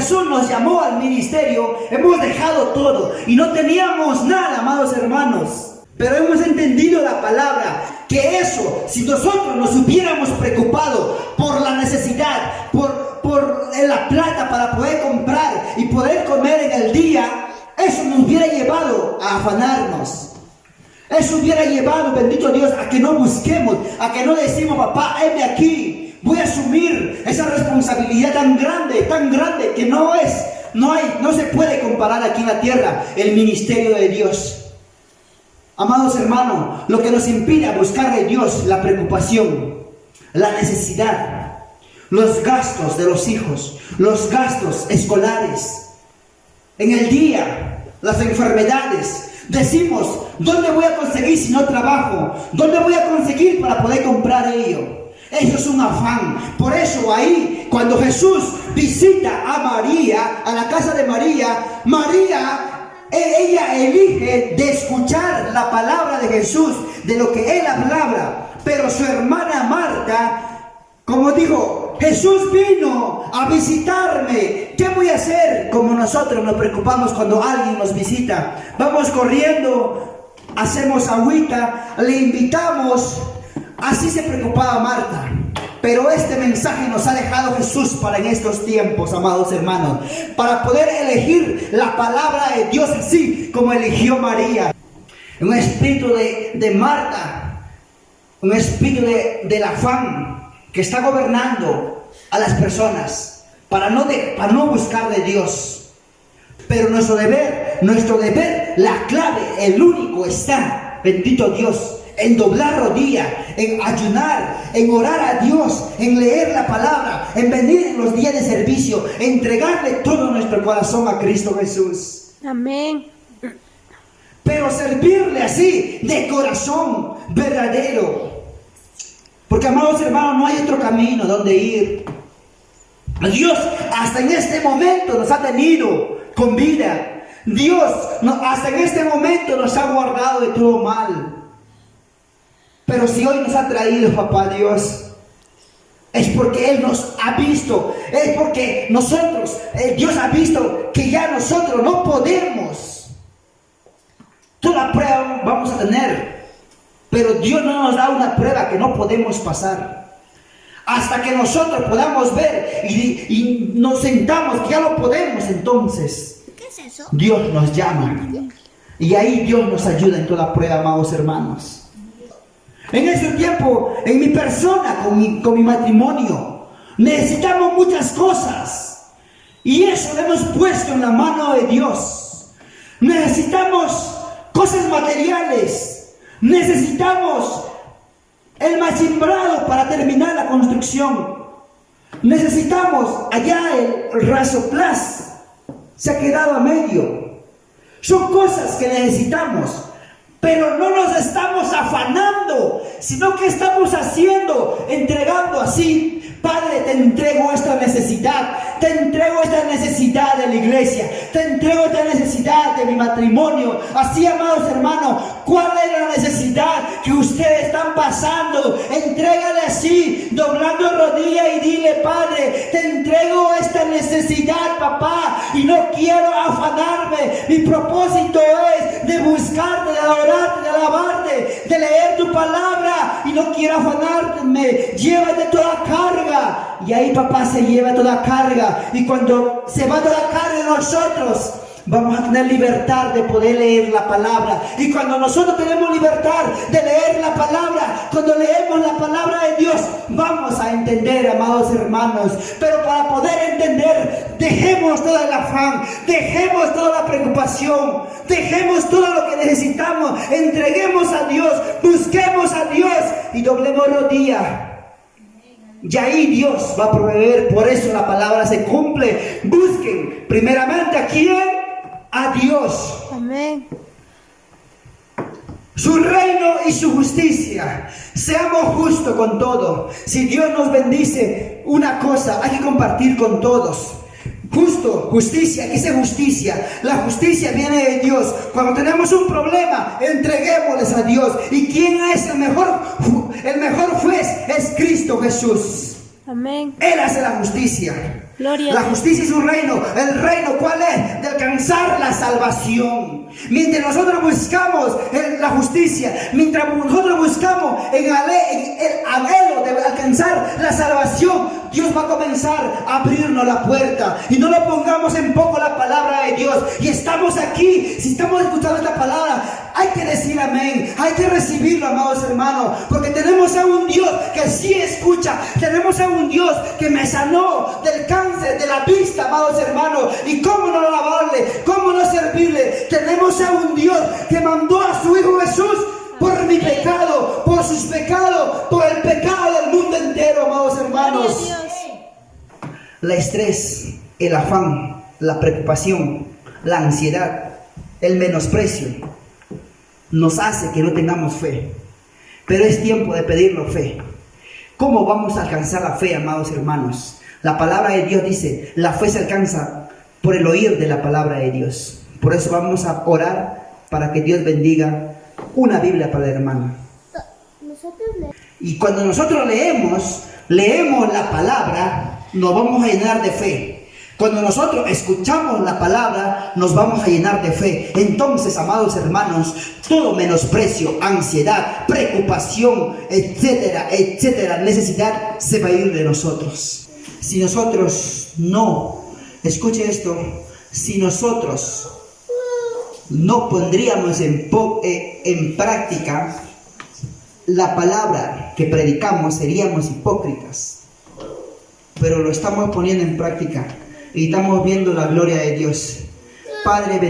Jesús nos llamó al ministerio, hemos dejado todo y no teníamos nada, amados hermanos. Pero hemos entendido la palabra, que eso, si nosotros nos hubiéramos preocupado por la necesidad, por la plata para poder comprar y poder comer en el día, eso nos hubiera llevado a afanarnos. Eso hubiera llevado, bendito Dios, a que no busquemos, a que no decimos, papá, heme aquí, voy a asumir esa responsabilidad tan grande que no se puede comparar aquí en la tierra, el ministerio de Dios. Amados hermanos, lo que nos impide a buscar de Dios, la preocupación, la necesidad, los gastos de los hijos, los gastos escolares, en el día, las enfermedades. Decimos, ¿dónde voy a conseguir si no trabajo? ¿Dónde voy a conseguir para poder comprar ello? Eso es un afán. Por eso ahí, cuando Jesús visita a María, a la casa de María, ella elige de escuchar la palabra de Jesús, de lo que Él hablaba. Pero su hermana Marta, como dijo, Jesús vino a visitarme, ¿qué voy a hacer? Como nosotros nos preocupamos cuando alguien nos visita. Vamos corriendo, hacemos agüita, le invitamos. Así se preocupaba Marta. Pero este mensaje nos ha dejado Jesús para en estos tiempos, amados hermanos, para poder elegir la palabra de Dios así como eligió María. Un espíritu de Marta, un espíritu del afán que está gobernando a las personas para no buscar de Dios. Pero nuestro deber, la clave, el único está, bendito Dios, en doblar rodilla, en ayunar, en orar a Dios, en leer la palabra, en venir en los días de servicio, entregarle todo nuestro corazón a Cristo Jesús. Amén. Pero servirle así, de corazón verdadero. Porque, amados hermanos, no hay otro camino donde ir. Dios hasta en este momento nos ha tenido con vida. Dios hasta en este momento nos ha guardado de todo mal. Pero si hoy nos ha traído, papá Dios, es porque Él nos ha visto, es porque Dios ha visto que ya nosotros no podemos. Toda prueba vamos a tener, pero Dios no nos da una prueba que no podemos pasar. Hasta que nosotros podamos ver y nos sentamos, que ya lo podemos, entonces ¿Qué es eso? Dios nos llama. Y ahí Dios nos ayuda en toda prueba, amados hermanos. En ese tiempo, en mi persona, con mi matrimonio, necesitamos muchas cosas. Y eso lo hemos puesto en la mano de Dios. Necesitamos cosas materiales. Necesitamos el machimbrado para terminar la construcción. Necesitamos allá el rasoplas. Se ha quedado a medio. Son cosas que necesitamos. Pero no nos estamos afanando, sino que estamos haciendo, entregando así. Padre, te entrego esta necesidad, te entrego esta necesidad de la iglesia, te entrego esta necesidad de mi matrimonio. Así, amados hermanos, ¿cuál es la necesidad que ustedes están pasando? Entrégale así, doblando rodilla y dile, Padre, te entrego esta necesidad, papá, y no quiero afanarme. Mi propósito es de buscarte, de adorarte, de alabarte, de leer tu palabra, y no quiero afanarme. Llévate toda carga. Y ahí, papá, se lleva toda carga. Y cuando se va toda carga de nosotros, vamos a tener libertad de poder leer la palabra. Y cuando nosotros tenemos libertad de leer la palabra, cuando leemos la palabra de Dios, vamos a entender, amados hermanos. Pero para poder entender, dejemos todo el afán, dejemos toda la preocupación, dejemos todo lo que necesitamos, entreguemos a Dios, busquemos a Dios y doblemos rodilla. Y ahí Dios va a proveer. Por eso la palabra se cumple. Busquen primeramente a quién, a Dios. Amén. Su reino y su justicia. Seamos justos con todo. Si Dios nos bendice una cosa, hay que compartir con todos. Justo, justicia, ¿qué es justicia? La justicia viene de Dios. Cuando tenemos un problema, entreguémosles a Dios. ¿Y quién es el mejor juez? Es Cristo Jesús. Amén. Él hace la justicia. Gloria La a Dios. justicia es un reino. ¿El reino cuál es? De alcanzar la salvación. Mientras nosotros buscamos la justicia, mientras nosotros buscamos el anhelo de alcanzar la salvación, Dios va a comenzar a abrirnos la puerta. Y no lo pongamos en poco la palabra de Dios. Y estamos aquí, si estamos escuchando esta palabra, hay que decir amén, hay que recibirlo, amados hermanos, porque tenemos a un Dios que sí escucha, tenemos a un Dios que me sanó del cáncer, de la vista, amados hermanos, y cómo no alabarle, cómo no servirle. Tenemos a un Dios que mandó a su Hijo Jesús por mi pecado, por sus pecados, por el pecado del mundo entero, amados hermanos. Gloria a Dios. El estrés, el afán, la preocupación, la ansiedad, el menosprecio nos hace que no tengamos fe. Pero es tiempo de pedirlo fe. ¿Cómo vamos a alcanzar la fe, amados hermanos? La palabra de Dios dice, la fe se alcanza por el oír de la palabra de Dios. Por eso vamos a orar para que Dios bendiga una Biblia para el hermano. Y cuando nosotros leemos la palabra, nos vamos a llenar de fe. Cuando nosotros escuchamos la palabra, nos vamos a llenar de fe. Entonces, amados hermanos, todo menosprecio, ansiedad, preocupación, etcétera, etcétera, necesidad, se va a ir de nosotros. Si nosotros no, escuche esto, si nosotros no pondríamos en práctica la palabra que predicamos, seríamos hipócritas. Pero lo estamos poniendo en práctica y estamos viendo la gloria de Dios. Padre,